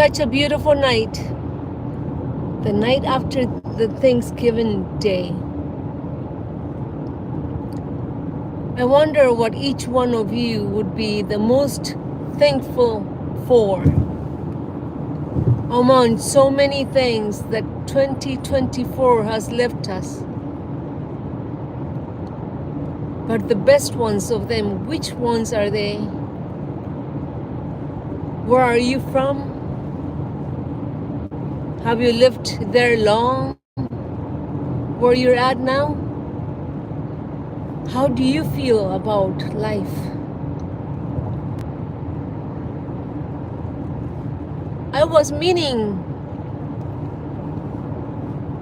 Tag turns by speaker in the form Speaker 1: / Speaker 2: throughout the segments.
Speaker 1: such a beautiful night, the night after the Thanksgiving Day. I wonder what each one of you would be the most thankful for among so many things that 2024 has left us. But the best ones of them, which ones are they? Where are you from? Have you lived there long? Where you're at now? How do you feel about life? I was meaning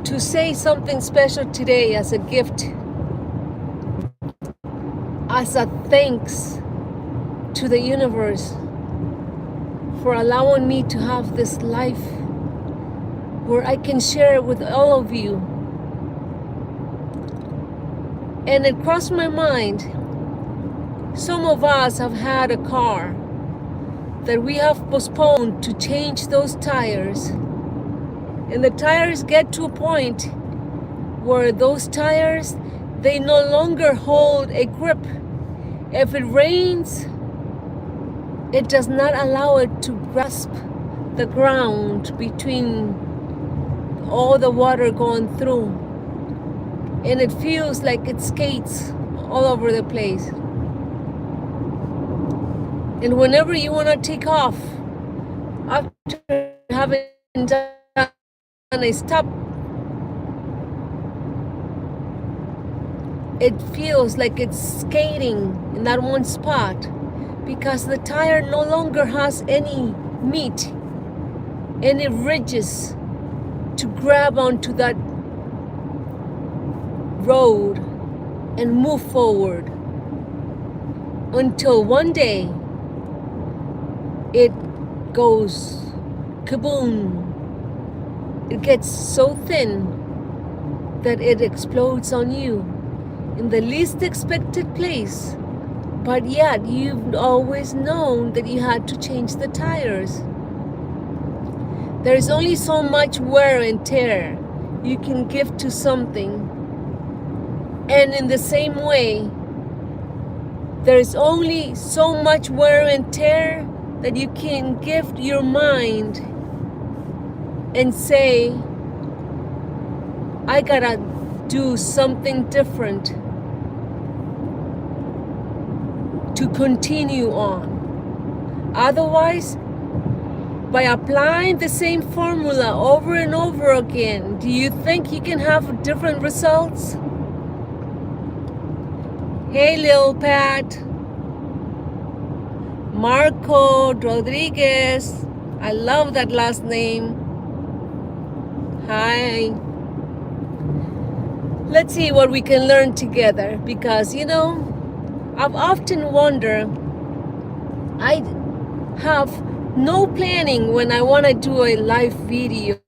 Speaker 1: to say something special today as a gift, as a thanks to the universe for allowing me to have this life where I can share with all of you. And it crossed my mind, some of us have had a car that we have postponed to change those tires. And the tires get to a point where those tires, they no longer hold a grip. If it rains, it does not allow it to grasp the ground between all the water going through. And it feels like it skates all over the place. And whenever you want to take off, after having done a stop, it feels like it's skating in that one spot because the tire no longer has any meat, any ridges to grab onto that road and move forward until one day it goes kaboom. It gets so thin that it explodes on you in the least expected place, but yet you've always known that you had to change the tires. There's only so much wear and tear you can give to something. And in the same way, there's only so much wear and tear that you can give your mind and say, I gotta do something different to continue on. Otherwise, by applying the same formula over and over again, do you think you can have different results? Hey, Lil Pat. Marco Rodriguez. I love that last name. Hi. Let's see what we can learn together because, you know, I've often wondered, I have no planning when I want to do a live video.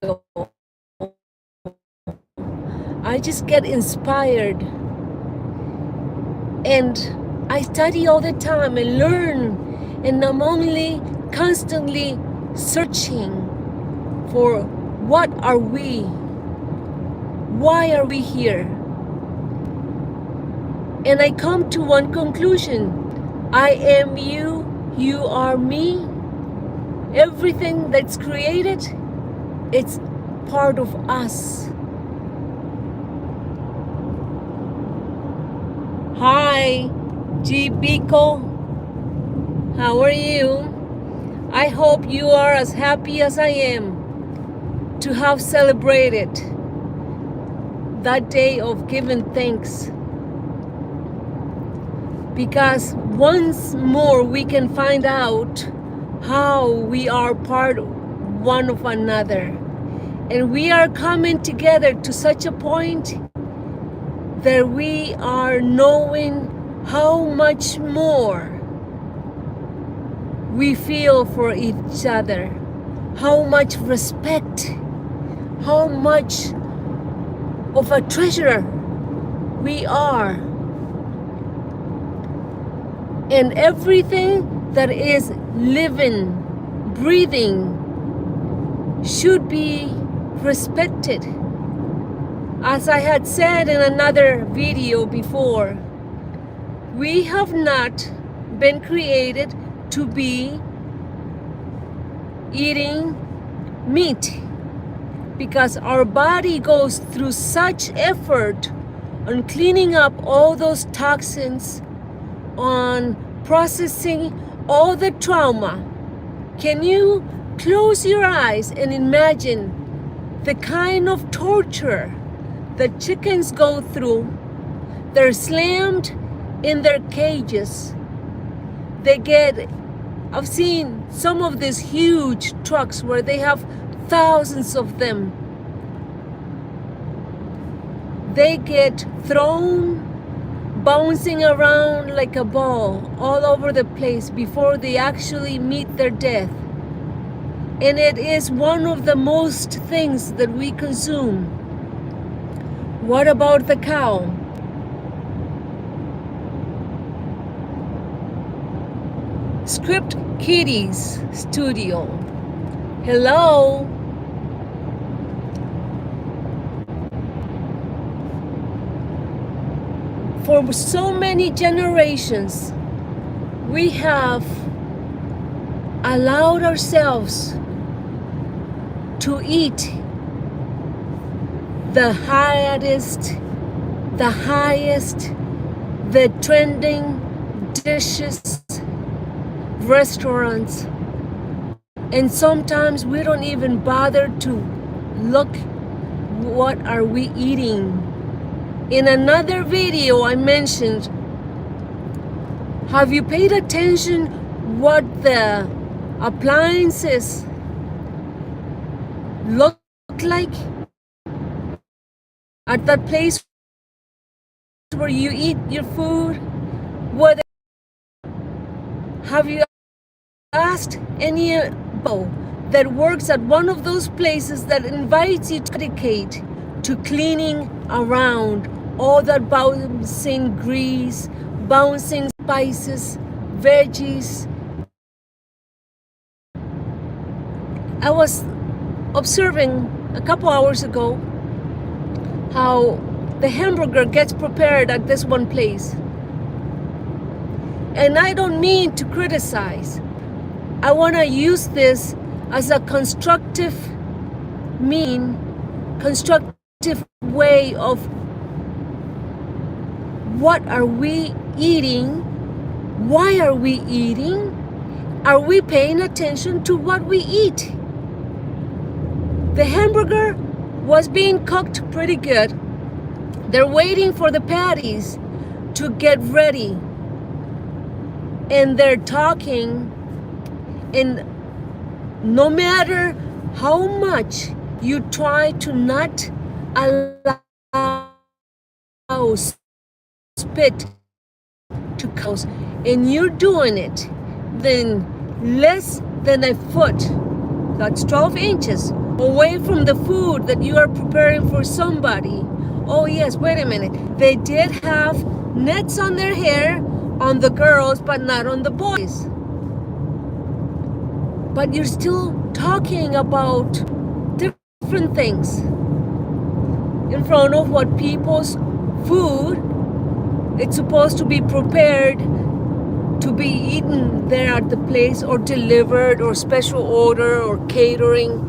Speaker 1: I just get inspired. And I study all the time and learn. And I'm only constantly searching for what are we? Why are we here? And I come to one conclusion. I am you, you are me. Everything that's created, it's part of us. Hi, G. Biko. How are you? I hope you are as happy as I am to have celebrated that day of giving thanks. Because once more we can find out how we are part one of another. And we are coming together to such a point that we are knowing how much more we feel for each other, how much respect, how much of a treasure we are. And everything that is living, breathing, should be respected. As I had said in another video before, we have not been created to be eating meat, because our body goes through such effort on cleaning up all those toxins, on processing all the trauma. Can you close your eyes and imagine the kind of torture that chickens go through? They're slammed in their cages. I've seen some of these huge trucks where they have thousands of them. They get thrown, bouncing around like a ball all over the place before they actually meet their death. And it is one of the most things that we consume. What about the cow? Script Kitties Studio. Hello. For so many generations, we have allowed ourselves to eat the highest, the trending dishes, restaurants, and sometimes we don't even bother to look what are we eating. In another video I mentioned, have you paid attention what the appliances look like at that place where you eat your food? Have you asked any that works at one of those places that invites you to dedicate to cleaning around all that bouncing grease, bouncing spices, veggies? I was observing a couple hours ago how the hamburger gets prepared at this one place. And I don't mean to criticize. I want to use this as a constructive way of what are we eating? Why are we eating? Are we paying attention to what we eat? The hamburger was being cooked pretty good. They're waiting for the patties to get ready. And they're talking, and no matter how much you try to not allow spit to cows, and you're doing it, then less than a foot, that's 12 inches, away from the food that you are preparing for somebody. Oh yes, wait a minute. They did have nets on their hair on the girls, but not on the boys. But you're still talking about different things in front of what people's food. It's supposed to be prepared to be eaten there at the place, or delivered, or special order, or catering.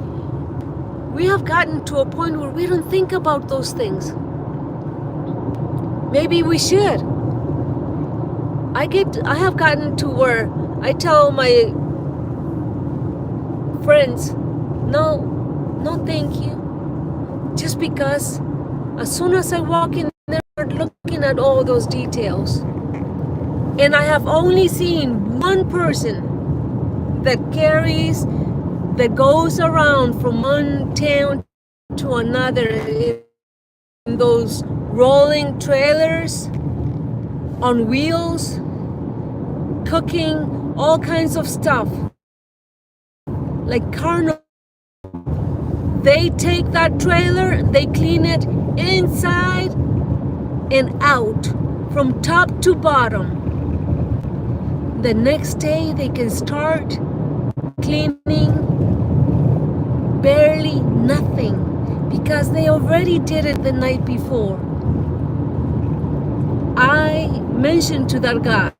Speaker 1: We have gotten to a point where we don't think about those things. Maybe we should. I have gotten to where I tell my friends, no thank you. Just because as soon as I walk in there, looking at all those details, and I have only seen one person that goes around from one town to another in those rolling trailers on wheels, cooking all kinds of stuff like carnival. They take that trailer, they clean it inside and out, from top to bottom. The next day they can start cleaning barely nothing, because they already did it the night before. I mentioned to that guy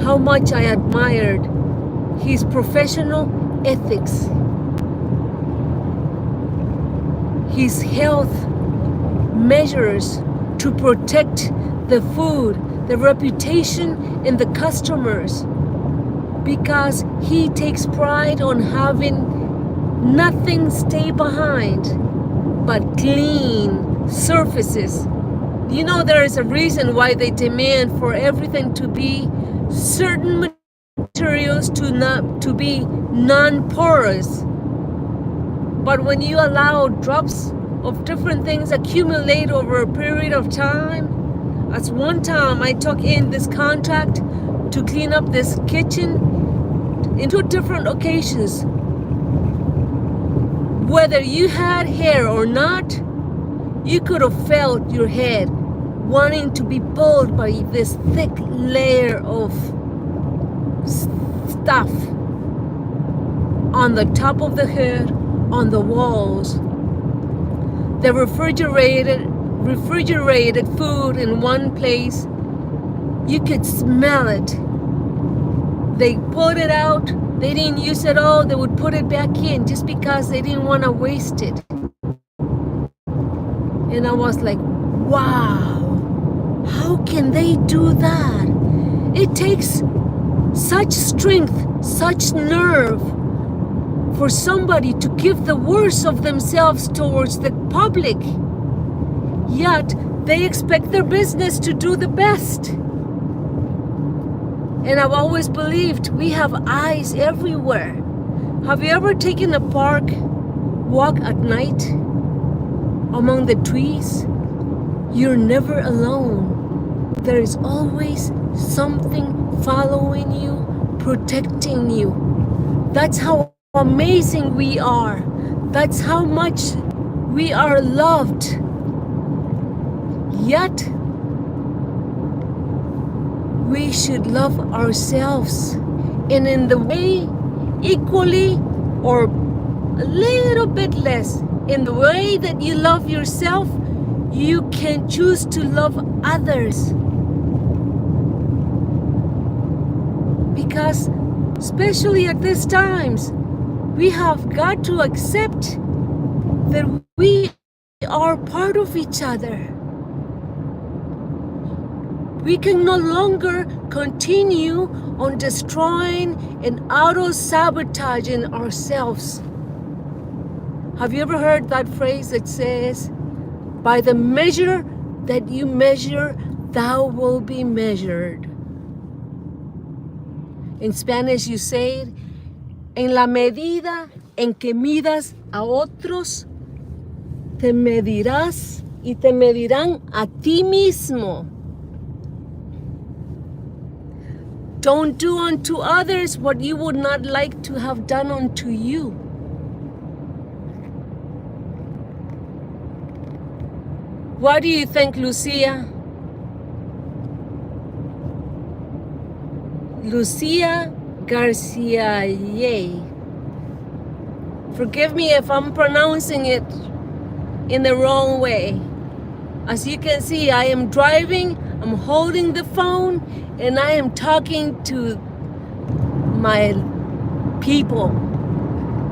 Speaker 1: how much I admired his professional ethics, his health measures to protect the food, the reputation, and the customers, because he takes pride on having nothing stay behind but clean surfaces. You know, there is a reason why they demand for everything to be certain materials to be non-porous. But when you allow drops of different things accumulate over a period of time, as one time I took in this contract to clean up this kitchen in 2 different occasions. Whether you had hair or not, you could have felt your head wanting to be pulled by this thick layer of stuff on the top of the head, on the walls. The refrigerated food in one place, you could smell it. They put it out, they didn't use it all, they would put it back in just because they didn't want to waste it. And I was like, wow, how can they do that? It takes such strength, such nerve for somebody to give the worst of themselves towards the public. Yet they expect their business to do the best. And I've always believed we have eyes everywhere. Have you ever taken a park walk at night among the trees? You're never alone. There is always something following you, protecting you. That's how amazing we are. That's how much we are loved. Yet, we should love ourselves. And in the way, equally or a little bit less, in the way that you love yourself, you can choose to love others. Because, especially at these times, we have got to accept that we are part of each other. We can no longer continue on destroying and auto-sabotaging ourselves. Have you ever heard that phrase that says, by the measure that you measure, thou will be measured? In Spanish you say it, en la medida en que midas a otros, te medirás y te medirán a ti mismo. Don't do unto others what you would not like to have done unto you. What do you think, Lucia? Lucia Garcia. Forgive me if I'm pronouncing it in the wrong way. As you can see, I am driving, I'm holding the phone, and I am talking to my people,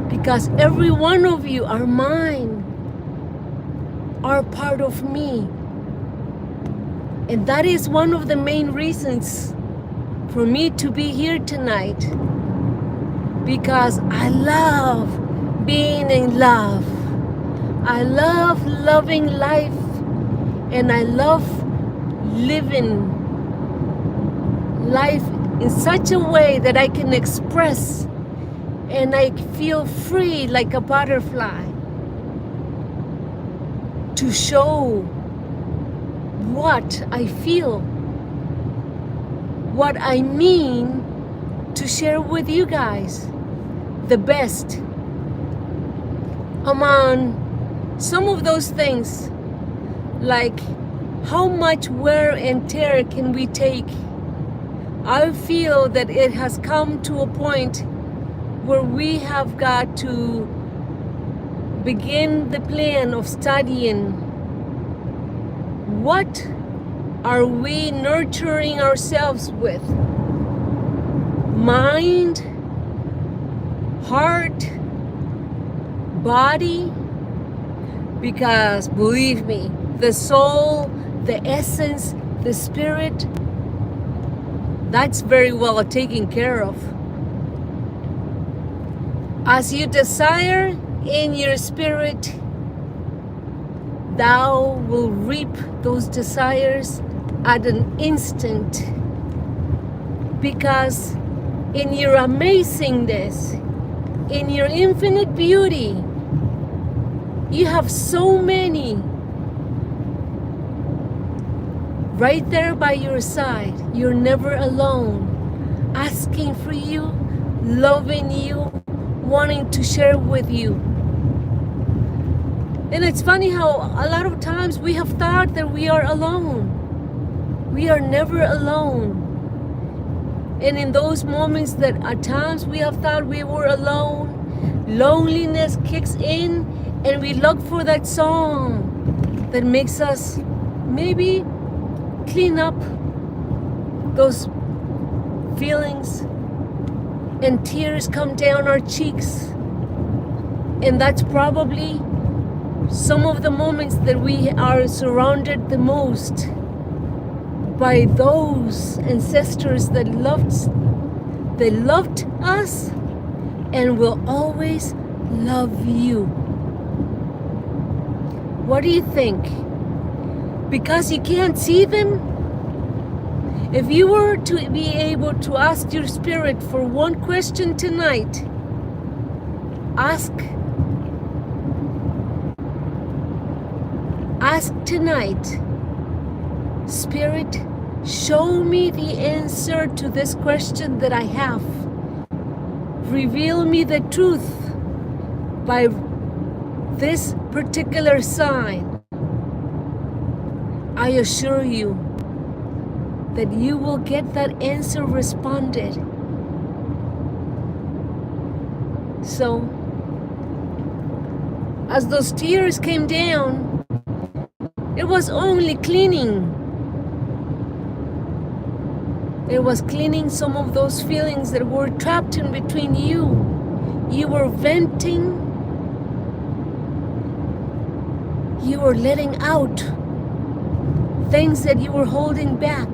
Speaker 1: because every one of you are mine, are part of me. And that is one of the main reasons for me to be here tonight, because I love being in love. I love loving life, and I love living life in such a way that I can express and I feel free like a butterfly to show what I feel, what I mean, to share with you guys the best among some of those things, like how much wear and tear can we take. I feel that it has come to a point where we have got to begin the plan of studying what are we nurturing ourselves with? Mind, heart, body? Because believe me, the soul, the essence, the spirit, that's very well taken care of. As you desire in your spirit, thou will reap those desires at an instant. Because in your amazingness, in your infinite beauty, you have so many right there by your side. You're never alone, asking for you, loving you, wanting to share with you. And it's funny how a lot of times we have thought that we are alone. We are never alone. And in those moments that at times we have thought we were alone, loneliness kicks in and we look for that song that makes us maybe clean up those feelings, and tears come down our cheeks. And that's probably some of the moments that we are surrounded the most by those ancestors that loved us and will always love you. What do you think? Because you can't see them? If you were to be able to ask your spirit for one question tonight, ask tonight, Spirit, show me the answer to this question that I have. Reveal me the truth by this particular sign. I assure you that you will get that answer responded. So, as those tears came down, it was only cleaning. It was cleaning some of those feelings that were trapped in between you. You were venting. You were letting out things that you were holding back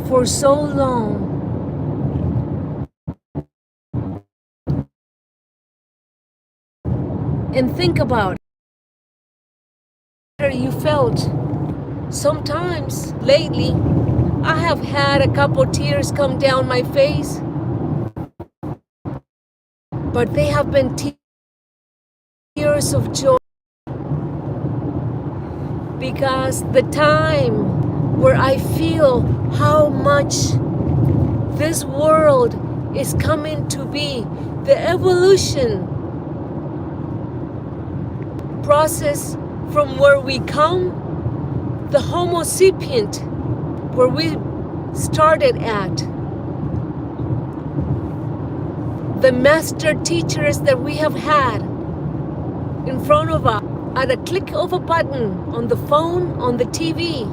Speaker 1: for so long. And think about it. You felt sometimes lately I have had a couple tears come down my face, but they have been tears of joy, because the time where I feel how much this world is coming to be, the evolution process from where we come, the Homo sapient, where we started at, the master teachers that we have had in front of us, at a click of a button on the phone, on the TV.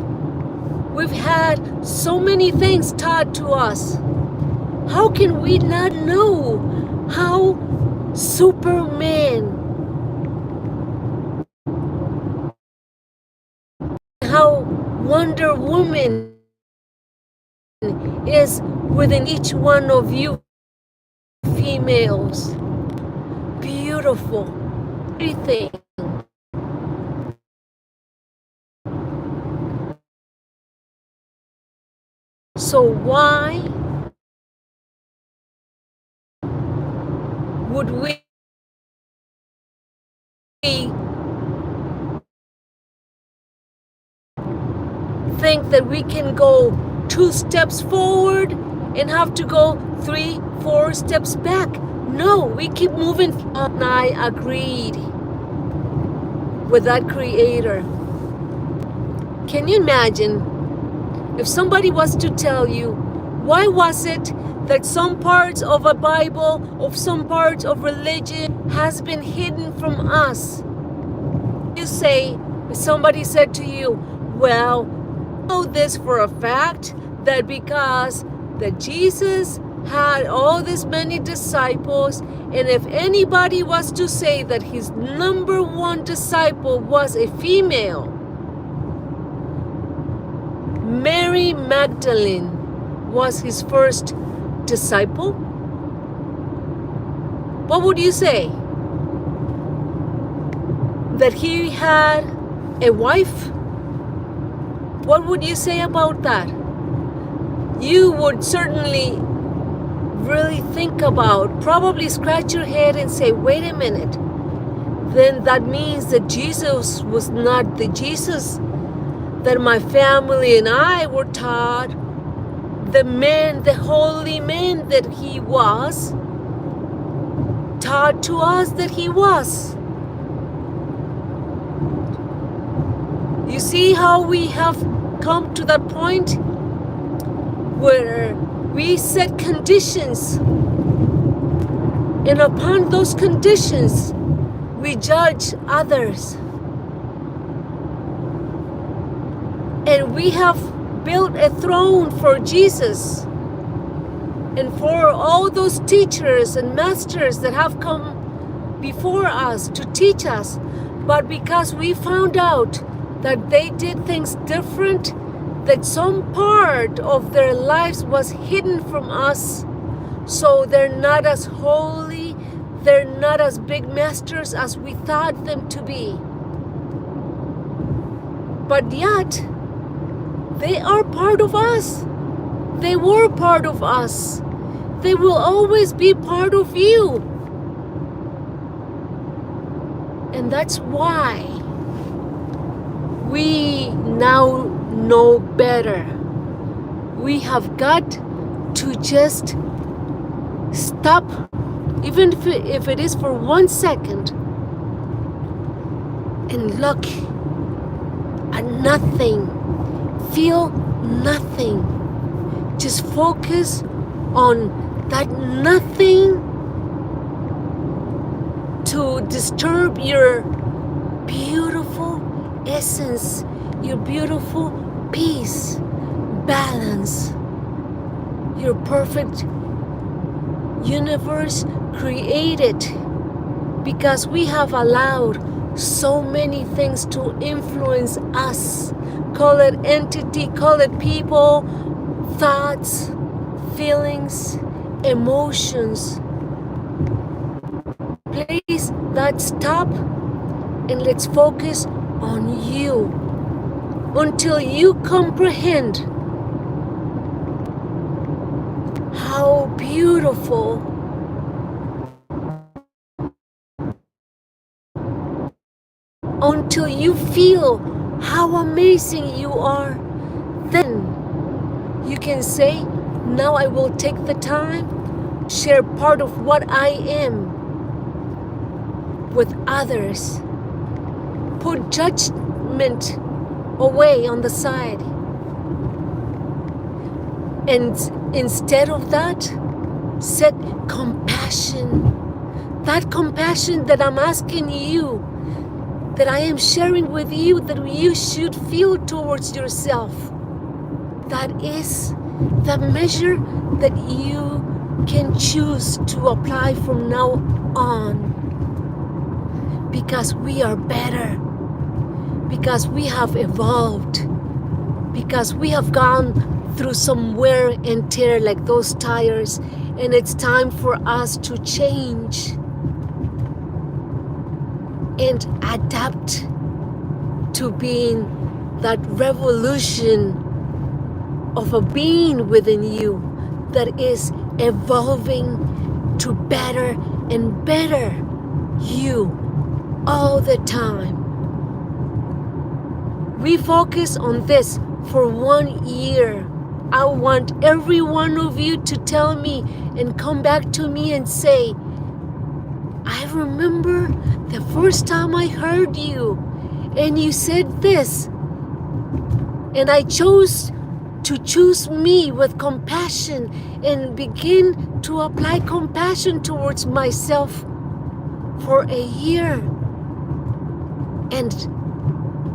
Speaker 1: We've had so many things taught to us. How can we not know how Superman, how Wonder Woman is within each one of you females? Beautiful, everything. So why would we think that we can go 2 steps forward and have to go 3, 4 steps back? No, we keep moving. And I agreed with that creator. Can you imagine if somebody was to tell you, why was it that some parts of a Bible, of some parts of religion has been hidden from us. You say, somebody said to you, well, I know this for a fact, that because that Jesus had all these many disciples, and if anybody was to say that his number one disciple was a female, Mary Magdalene was his first disciple, what would you say? That he had a wife? What would you say about that? You would certainly really think about, probably scratch your head and say, wait a minute, then that means that Jesus was not the Jesus that my family and I were taught, the man, the holy man that he was, taught to us that he was. You see how we have come to that point where we set conditions, and upon those conditions we judge others, and we have built a throne for Jesus and for all those teachers and masters that have come before us to teach us, but because we found out that they did things different, that some part of their lives was hidden from us, so they're not as holy, they're not as big masters as we thought them to be. But yet, they are part of us. They were part of us. They will always be part of you. And that's why we now know better. We have got to just stop, even if it is for 1 second, and look at nothing, feel nothing. Just focus on that nothing to disturb your beautiful essence, your beautiful peace, balance, your perfect universe created, because we have allowed so many things to influence us. Call it entity, call it people, thoughts, feelings, emotions. Please, let's stop and let's focus on you until you comprehend how beautiful until you feel how amazing you are. Then you can say, now I will take the time, share part of what I am with others. Put judgment away on the side. And instead of that, set compassion. That compassion that I'm asking you, that I am sharing with you, that you should feel towards yourself. That is the measure that you can choose to apply from now on. Because we are better. Because we have evolved. Because we have gone through some wear and tear like those tires, and it's time for us to change and adapt to being that revolution of a being within you that is evolving to better and better you all the time. We focus on this for 1 year. I want every one of you to tell me and come back to me and say, I remember the first time I heard you and you said this, and I chose to choose me with compassion and begin to apply compassion towards myself for a year and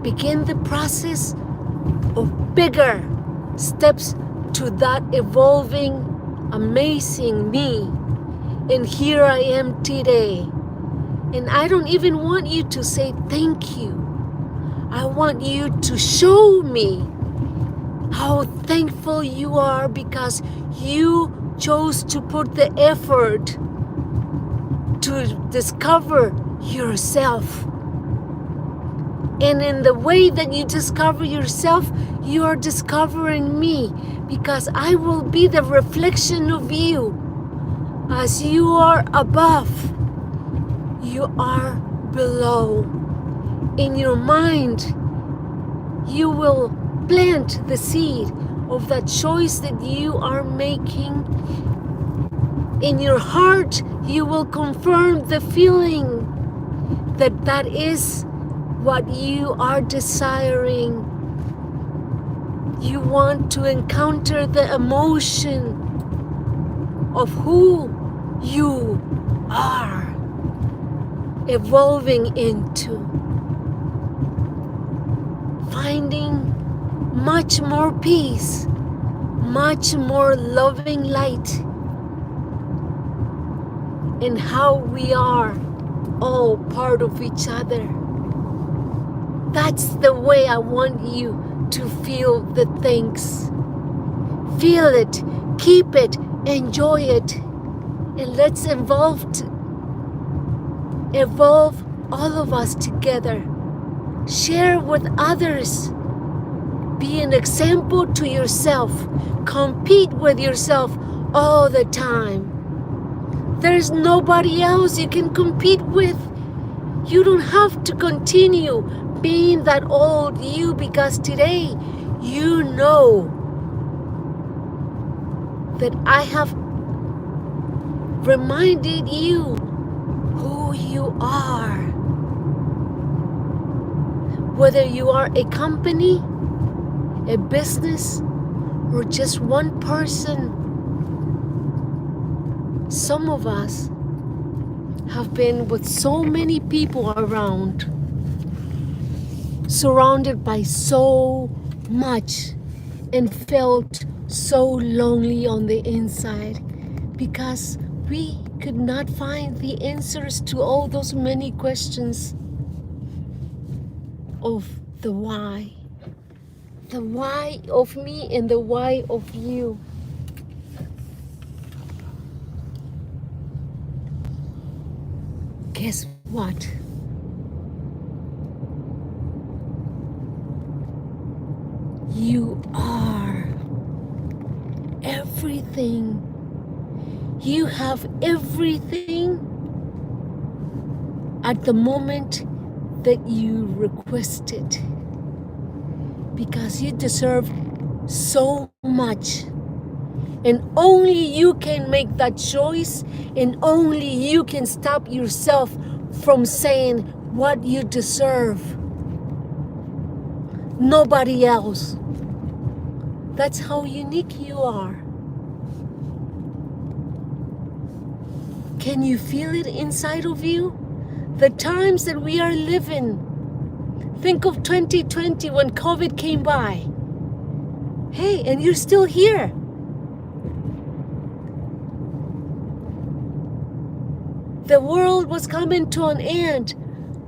Speaker 1: begin the process of bigger steps to that evolving, amazing me. And here I am today. And I don't even want you to say thank you. I want you to show me how thankful you are because you chose to put the effort to discover yourself. And in the way that you discover yourself, you are discovering me because I will be the reflection of you. As you are above, you are below. In your mind, you will plant the seed of that choice that you are making. In your heart, you will confirm the feeling that that is what you are desiring. You want to encounter the emotion of who you are evolving into, finding much more peace, much more loving light in how we are all part of each other. That's the way I want you to feel the things. Feel it, keep it, enjoy it, and let's evolve all of us together. Share with others. Be an example to yourself. Compete with yourself all the time. There's nobody else you can compete with. You don't have to continue being that old you because today you know that I have reminded you who you are. Whether you are a company, a business, or just one person, some of us have been with so many people around, surrounded by so much, and felt so lonely on the inside because we could not find the answers to all those many questions of the why of me and the why of you. Guess what? You are everything. You have everything at the moment that you requested, because you deserve so much, and only you can make that choice, and only you can stop yourself from saying what you deserve. Nobody else. That's how unique you are. Can you feel it inside of you? The times that we are living. Think of 2020 when COVID came by. Hey, and you're still here. The world was coming to an end.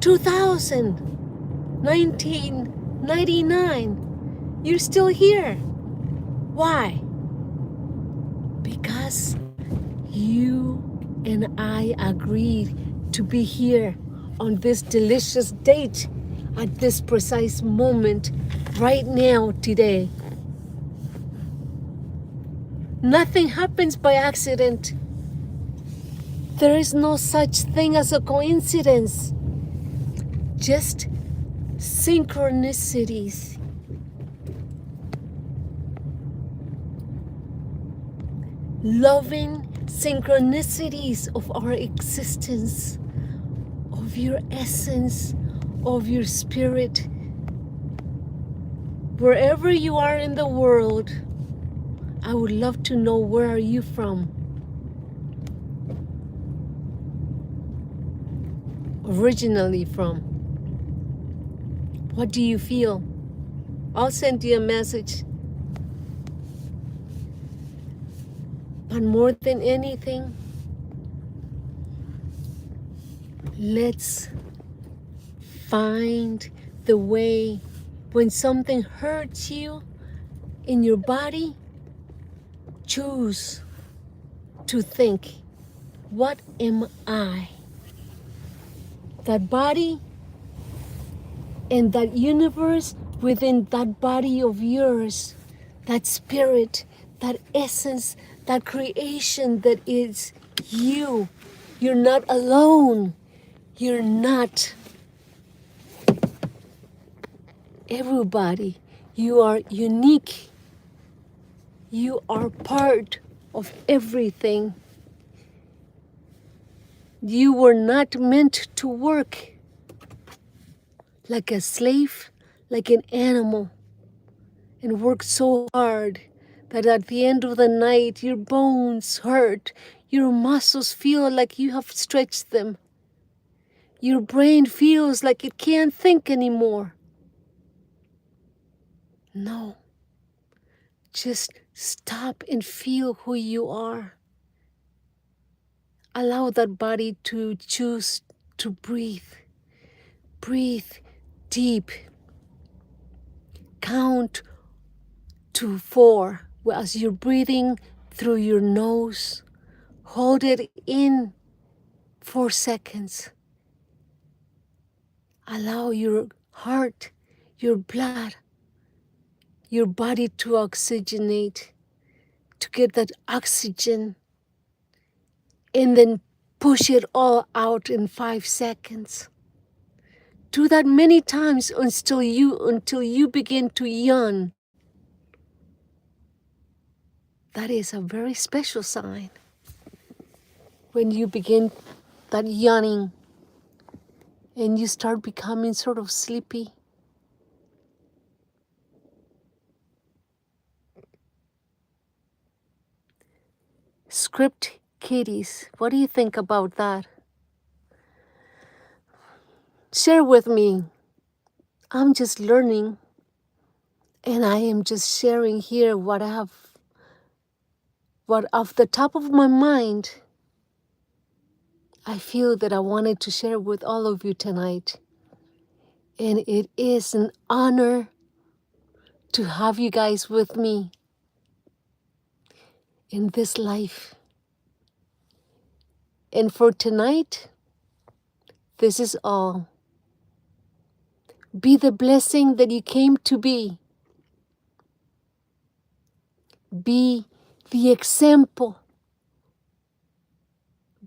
Speaker 1: 1999. You're still here. Why? Because you and I agreed to be here on this delicious date at this precise moment right now, today. Nothing happens by accident. There is no such thing as a coincidence. Just synchronicities. Loving synchronicities of our existence, of your essence, of your spirit. Wherever you are in the world, I would love to know, where are you from? Originally from? What do you feel? I'll send you a message. But more than anything, let's find the way. When something hurts you in your body, choose to think, what am I? That body and that universe within that body of yours, that spirit, that essence, that creation that is you. You're not alone. You're not everybody. You are unique. You are part of everything. You were not meant to work like a slave, like an animal, and work so hard that at the end of the night your bones hurt, your muscles feel like you have stretched them. Your brain feels like it can't think anymore. No, just stop and feel who you are. Allow that body to choose to breathe. Breathe deep. Count to 4 as you're breathing through your nose. Hold it in 4 seconds. Allow your heart, your blood, your body to oxygenate, to get that oxygen, and then push it all out in 5 seconds. Do that many times until you begin to yawn. That is a very special sign. When you begin that yawning and you start becoming sort of sleepy. Script kitties, what do you think about that? Share with me. I'm just learning, and I am just sharing here what off the top of my mind, I feel that I wanted to share with all of you tonight. And it is an honor to have you guys with me in this life. And for tonight, this is all. Be the blessing that you came to be. Be the example.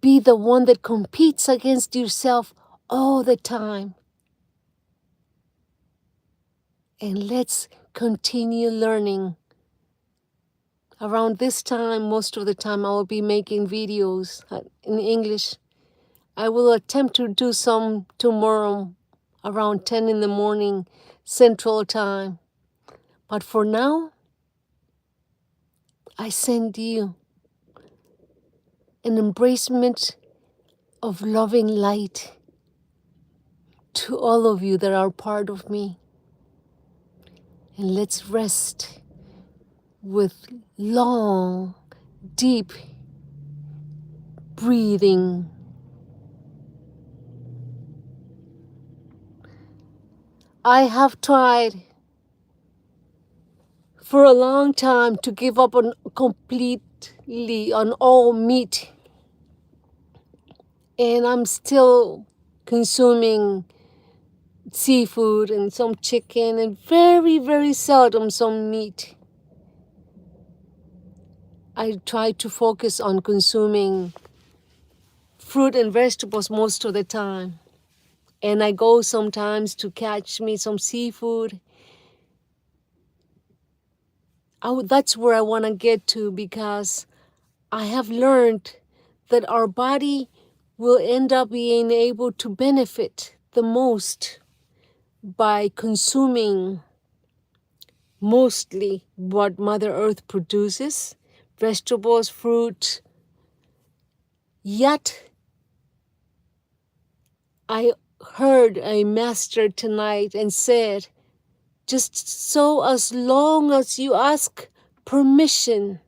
Speaker 1: Be the one that competes against yourself all the time. And let's continue learning. Around this time, most of the time, I will be making videos in English. I will attempt to do some tomorrow around 10 in the morning Central Time. But for now, I send you an embracement of loving light to all of you that are part of me. And let's rest with long, deep breathing. I have tried for a long time to give up on completely on all meat. And I'm still consuming seafood and some chicken and very, very seldom some meat. I try to focus on consuming fruit and vegetables most of the time. And I go sometimes to catch me some seafood. That's where I want to get to, because I have learned that our body will end up being able to benefit the most by consuming mostly what Mother Earth produces, vegetables, fruit. Yet, I heard a master tonight and said, just so as long as you ask permission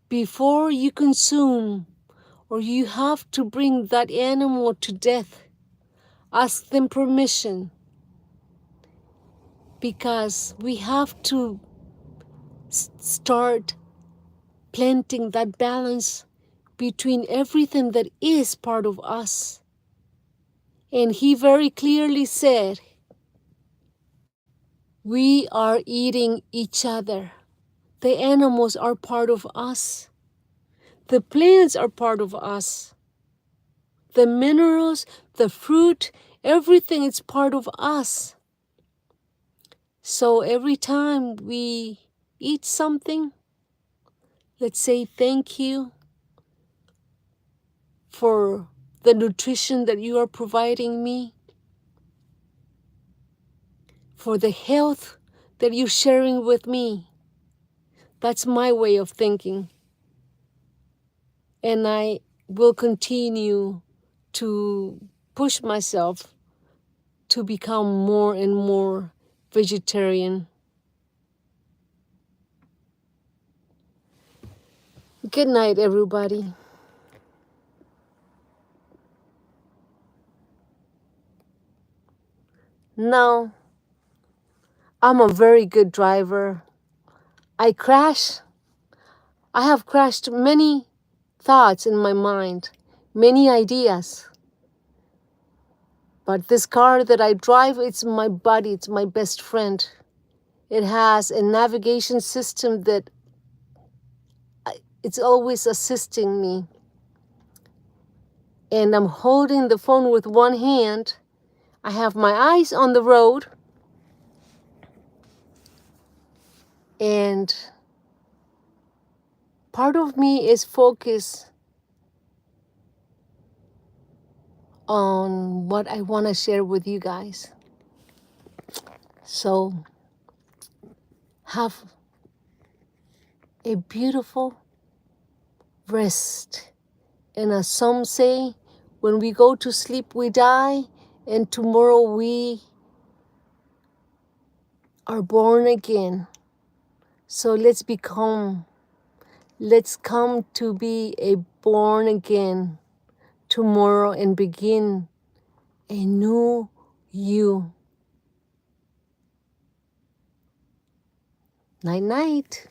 Speaker 1: before you consume, or you have to bring that animal to death, ask them permission, because we have to start planting that balance between everything that is part of us. And he very clearly said, we are eating each other. The animals are part of us. The plants are part of us. The minerals, the fruit, everything is part of us. So every time we eat something, let's say thank you for the nutrition that you are providing me, for the health that you're sharing with me. That's my way of thinking. And I will continue to push myself to become more and more vegetarian. Good night, everybody. Now, I'm a very good driver. I have crashed many thoughts in my mind, many ideas. But this car that I drive, it's my buddy, it's my best friend. It has a navigation system that it's always assisting me. And I'm holding the phone with one hand. I have my eyes on the road. And part of me is focused on what I want to share with you guys. So have a beautiful rest. And as some say, when we go to sleep, we die, and tomorrow we are born again. So let's come to be a born again tomorrow and begin a new you. Night, night.